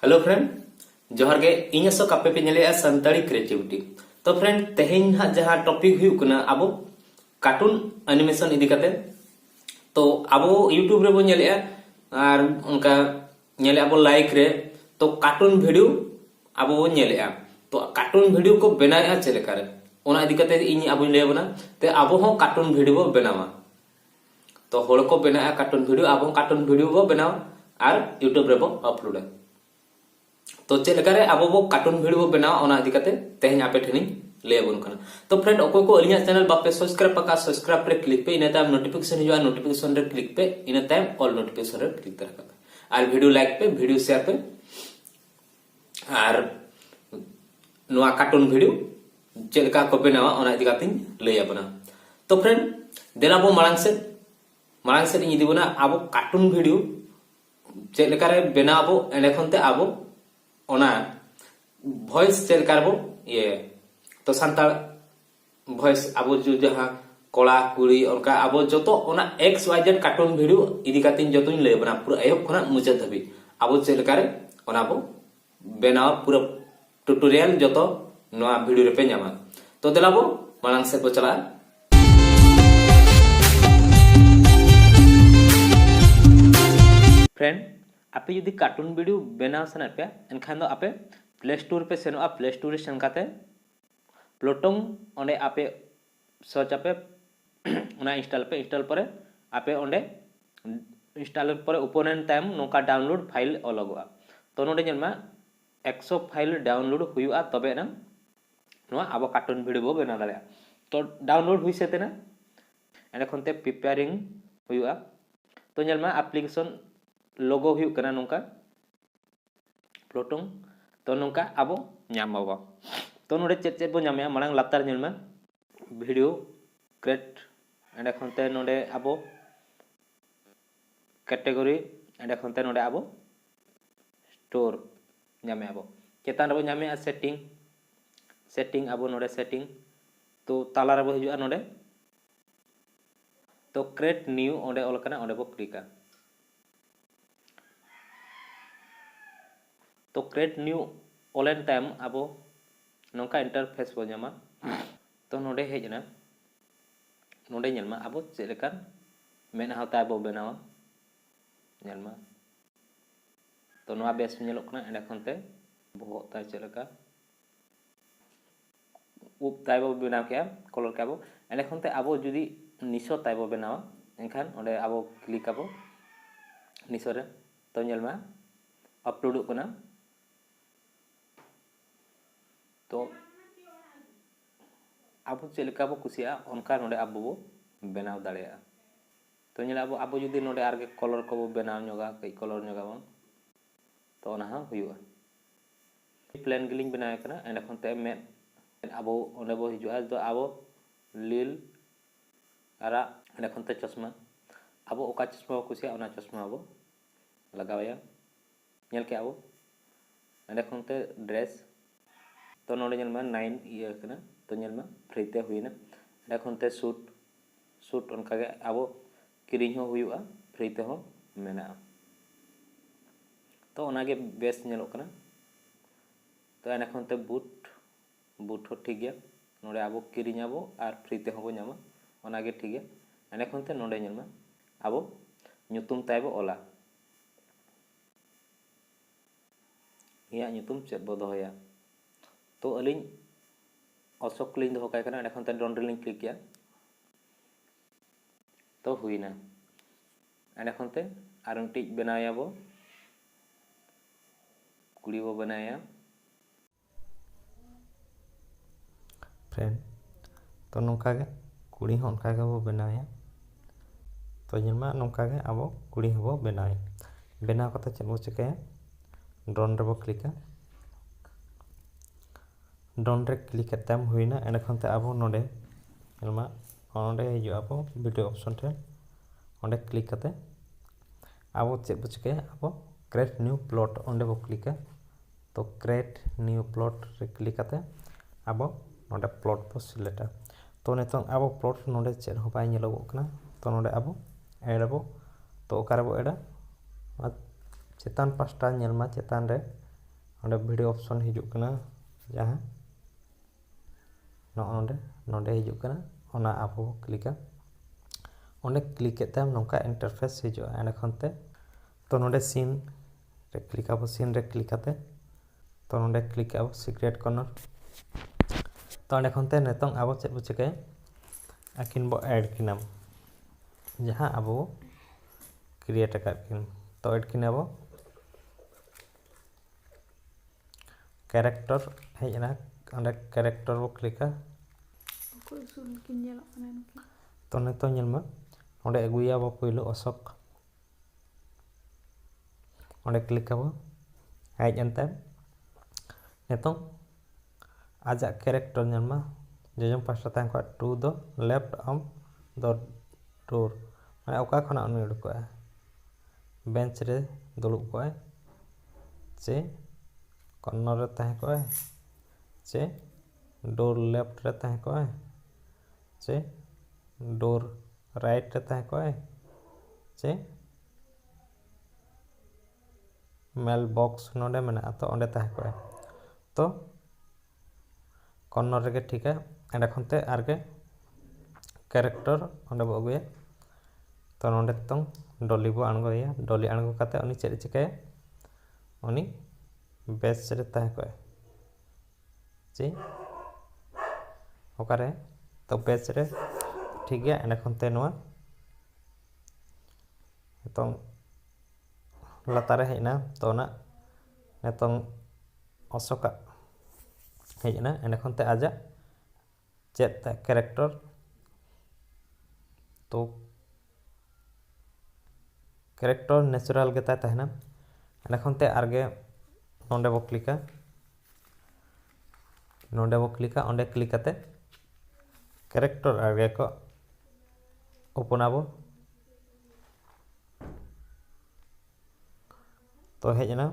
Hello friend जोहार गे इन अशोक आपे पे नेले संताली क्रिएटिविटी। तो फ्रेंड तेहेन हा जहां टॉपिक हुई कना अबो कार्टून एनिमेशन इदी करते तो अबो यूट्यूब रे बो नेले और उनका नेले अबो लाइक रे तो कार्टून वीडियो अबो बो नेले तो कार्टून वीडियो को बनाया चलेका रे ओना इदी करते इन अबो ले बना ते अबो हो कार्टून वीडियो बो बनावा तो होड़ को बनाया कार्टून वीडियो अबो कार्टून वीडियो बो बनावा और यूट्यूब रे बो अपलोड तो चेलकारे अब वो कार्टून वीडियो बनावा ओना इदी करते तेहेन आपे ठेनी ले बन कना। तो फ्रेंड अकोय को अलिया चैनल बापे सब्सक्राइब पका सब्सक्राइब रे क्लिक पे इना टाइम नोटिफिकेशन हिजुआ नोटिफिकेशन रे क्लिक पे इना टाइम ऑल नोटिफिकेशन रे क्लिक कर पे और वीडियो लाइक पे वीडियो शेयर पे और नोआ कार्टून वीडियो चेलका को बनावा ओना इदी करते ले बना। तो फ्रेंड देना बो मारांग से इदी बना अब कार्टून वीडियो चेलका रे बनाबो एनेखनते अब ओना वॉइस चेल करबो ये तो संताल वॉइस अब जो जहां कोड़ा कुड़ी उनका अब जतो ओना X Y Z cartoon video इदी कातिन जतोइन ले बना पूरा एहब खना मुचाद धबी अब चेल करे ओना बो बेना पूरा ट्यूटोरियल जतो नोआ वीडियो रे पे न्यामा। तो देलाबो मालांग से बो चला फ्रेंड आपे यदि कार्टून वीडियो बनाव सना पे एनखान दो आपे प्ले स्टोर पे सेनो प्ले स्टोर सेन काते प्लोटोंग ओंडे आपे सर्च आपे ओना इंस्टॉल परे आपे ओंडे इंस्टॉल परे ओपन टाइम नोका डाउनलोड फाइल अलगोआ तो नोडे जन्मा 100 फाइल डाउनलोड हुआ तबे ना नोआ अब कार्टून वीडियो बो बना दाड़े तो डाउनलोड हुई सेते ना एने खनते प्रिपेयरिंग हुआ तो जन्मा एप्लीकेशन लोगो हुई कना नोंका प्लोटोंग तो नोंका आबो न्यामाबो तो नोडे चेत चेत बो न्यामया मांग लातार नेलमा वीडियो क्रिएट एंड खनते नोडे आबो कैटेगरी एंड खनते नोडे आबो स्टोर न्यामे आबो चेतान रे न्यामे सेटिंग आबो नोडे सेटिंग तो ताला रे बो हिजुआ नोडे तो क्रिएट न्यू ओंडे ऑल कना ओंडे बो क्लिका तो क्रिएट न्यू ऑनलाइन टाइम अब नोंका इंटरफेस बो न्यामा तो नोडे हेजना नोडे नेलमा अब चेलेकान मेन हाता बो बनावा नेलमा तो नोआ बेस नेलोक ना एंड खनते बो ता चेलेका उप ताइ बो बनाव के कलर के अब एंड खनते अब जुदी निसो ताइ बो बनावा एनखान ओंडे अब क्लिक अब निसो रे तो नेलमा अपलोड कना तो अब चेलका बो कुसिया उनका नोडे अब बो बनाव दाड़ेया तो नेला अब जुदी नोडे आरगे कलर को बो बनाव नोगा कई कलर नोगा बन तो ओना हा हुयुआ प्लान गिलिंग बनाय कना एंड खनते मे अब ओने बो हिजुआ तो अब लील आरा एंड खनते चश्मा अब ओका चश्मा बो कुसिया ओना चश्मा बो लगावया नेल के अब एंड खनते ड्रेस तो नोडे नेलमा 9 इयर कना तो नेलमा फ्रीते हुईना एंड खनते सूट उनका के अब किरिंग हो हुआ फ्रीते हो मेना तो ओनागे बेस नेलो कना तो एंड खनते बूट हो ठीक गया नोडे अब किरिंग अब और फ्रीते हो बो न्यामा ओनागे ठीक गया एंड खनते नोडे नेलमा अब nyutum ताइबो ओला या nyutum चेद बो दोहया तो अलिंग अशोक लिंग दो काय कना एखन त डन लिंग क्लिक किया तो हुईना एंड एखन ते आरंटी बनाया बो कुड़ी बो बनाया फ्रेंड तो नोका के कुड़ी हो उनका के बो बनाया तो जन्मा नोका के अब कुड़ी हो बनाय बनाव कते चेद बो चिकाया ड्रोन रे बो क्लिका डन रे क्लिक करते हुईना एंड खनते अब नोडे नेलमा ओंडे हिजुआ अब वीडियो ऑप्शन टे ओंडे क्लिक करते अब चेद बो चिकाया अब क्रिएट न्यू प्लॉट ओंडे बो क्लिका तो क्रिएट न्यू प्लॉट रे क्लिक करते अब नोडे प्लॉट बो सिलेक्टा तो नितों अब प्लॉट नोडे चेद हो बाय नेलोगो कना तो नोडे अब ऐड अब तो ओकारे बो ऐडा चेतान पास्टा नेलमा चेतान रे ᱚᱸᱰᱮ ᱵᱷᱤᱰᱤᱭᱳ ᱚᱯᱥᱚᱱ ᱦᱤᱡᱩᱜ ᱠᱟᱱᱟ ᱡᱟᱦᱟᱸ ᱱᱚᱰᱮ ᱦᱤᱡᱩᱜ ᱠᱟᱱᱟ ᱚᱱᱟ ᱟᱵᱚ ᱠᱞᱤᱠᱟ ᱚᱸᱰे ᱠᱞᱤᱠ ᱠᱮᱫ ᱛᱟᱭᱚᱢ ᱱᱚᱝᱠᱟ ᱤᱱᱴᱟᱨफेस ᱦᱤᱡᱩᱜᱼᱟ ᱮᱸᱰᱮ ᱠᱷᱚᱱ ᱛᱮ तो नोडे सीन रे क्लिक आबो सीन रे क्लिक आते तो नोडे क्लिक आबो सीक्रेट कॉर्नर तो अंडे खनते नितों आबो चेक बो चिकाय आकिन बो ऐड किनाम जहां आबो क्रिएट कर किन तो ऐड किन आबो कैरेक्टर हेजना अंडे कैरेक्टर बो क्लिका तो नितों नेलमा ओंडे अगुया बो पहिलो अशोक ओंडे क्लिक आबो हेज एनते नितों आजा कैरेक्टर नेलमा जजम पास्टा तां को to the left of the door माने ओका खना उनी उडुको बेंच रे दुड़ुब को से कॉर्नर रे ताहे को से डोर लेफ्ट रे ताहे को से डोर राइट रे ताहे को से मेल बॉक्स नोडे मेना तो ओंडे ताहे को तो कॉर्नर रे ठीक है एंड खनते आरगे कैरेक्टर ओंडे बो अगुया तो नोडे तों डॉली बो अणगोया डॉली अणगो काते उनी चेद चिकाय उनी बेस रे ताहे को जी ओकारे तो बेस रे ठीक गया एंड खनते नोआ तो लातारे हेना तो ना नेतों अशोका हेजना एंड खनते आजा चेत कैरेक्टर तो कैरेक्टर नेचुरल गेता तहना एंड खनते आरगे नोंडे बो क्लिका ओंडे क्लिक काते कैरेक्टर आरगे को ओपनाबो तो हेजना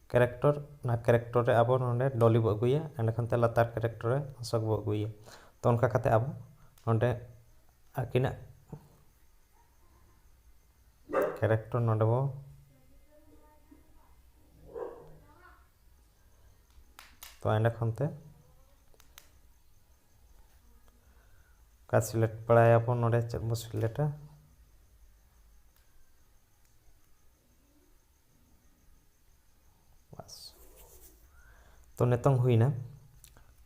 कैरेक्टर ना कैरेक्टर रे आबो नोंडे डॉली बो अगुया एंड खनते लातार कैरेक्टर रे अशोक बो अगुया तो उनका काते आबो नोंडे आकिना कैरेक्टर नोंडे बो तो एंड खनते का सिलेक्ट पड़ाया बो नोंडे चेक बो सिलेक्ट तो नितों हुईना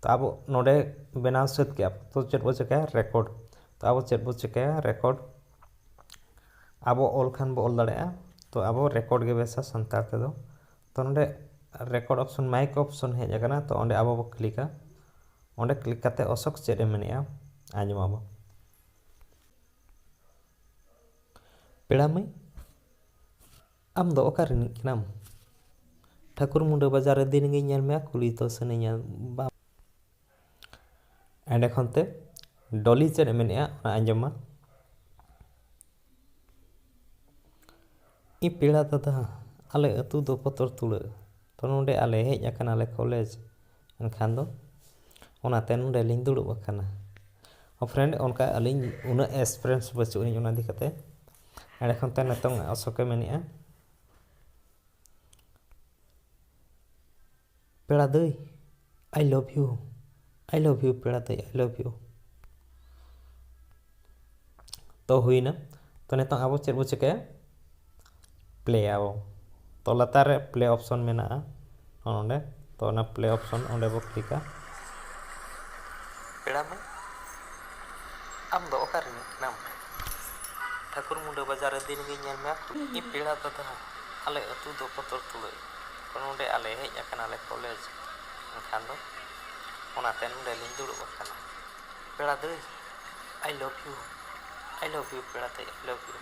तो अब नोडे बनाव सत के तो चेक बो चिकाया रेकॉर्ड तो अब चेक बो चिकाया रेकॉर्ड अब ऑल खान बो ऑल दाड़ेया तो अब रेकॉर्ड के बेसा संतार ते दो तो नोडे रेकॉर्ड ऑप्शन माइक ऑप्शन हेज आकना तो ओंडे अब बो क्लिका ओंडे क्लिक काते अशोक चेद मेनेया आजम अब पेड़ा मई आम दो ओका रिनिक नाम ठाकुर मुंडा बाजार दिन गे नेल मे कुली तो सनेया एंड खनते डॉली चेद मेनेया आंजमा इ पेड़ा दादा आले अतु दो पतर तुले तो नोंडे आले हेज आकना ले कॉलेज एनखान दो ओनाते नोंडे लिंग दुड़ुब आकना फ्रेंड उनका अलिंग उना एक्सपीरियंस बचुनी उना दिखते एंड खनते नतों अशोके मेनेया पेड़ा दई आई लव यू पेड़ा दई आई लव यू तो हुईना तो नितों आबो चेक बो चिकाया प्ले आबो तो लातार रे प्ले ऑप्शन मेना ओंडे तो ना प्ले ऑप्शन ओंडे बो क्लिका पेड़ा में आम दो ओका रे नाम ठाकुर मुंडा बाजार दिन गे नेल मे इ पेड़ा दादा आले अतु दो पतर तुले तो नोंडे आले हेज आकना ले कॉलेज एनखान दो ओनाते नोंडे लिंग दुड़ुब आकना पेड़ा दई आई लव यू पेड़ा दई आई लव यू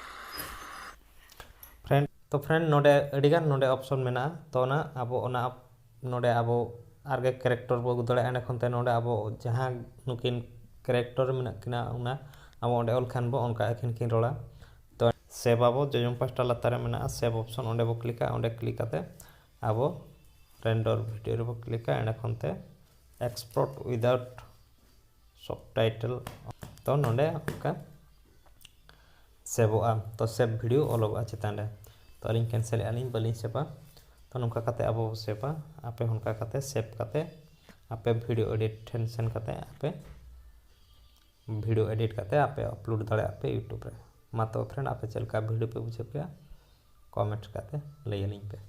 फ्रेंड तो फ्रेंड नोडे अडिगान नोडे ऑप्शन मेना तो ना आबो ओना नोडे आबो आरगे कैरेक्टर बो गुदड़े एंड खनते नोडे आबो जहां नुकिन कैरेक्टर मेना किना उना आबो ओंडे ऑल खान बो उनका अखिन किन रोला तो सेव आबो जजम पास्टा लातारे मेना सेव ऑप्शन ओंडे बो क्लिका ओंडे क्लिक काते आबो रेंडर वीडियो रे बो क्लिका एंड खनते एक्सपोर्ट विदाउट सबटाइटल तो नोडे उनका सेव तो सेव वीडियो ऑलोगा चितान रे तो अलिंग कैंसिल अलिंग बलिंग सेवा तो नौका कते अब सेवा आपे उनका कते सेव कते आपे वीडियो एडिट ठेन सेन कते आपे वीडियो एडिट कते आपे अपलोड दाड़े आपे यूट्यूब रे। मा तो फ्रेंड आपे चलका वीडियो पे बुझे पे कमेंट कते लई पे।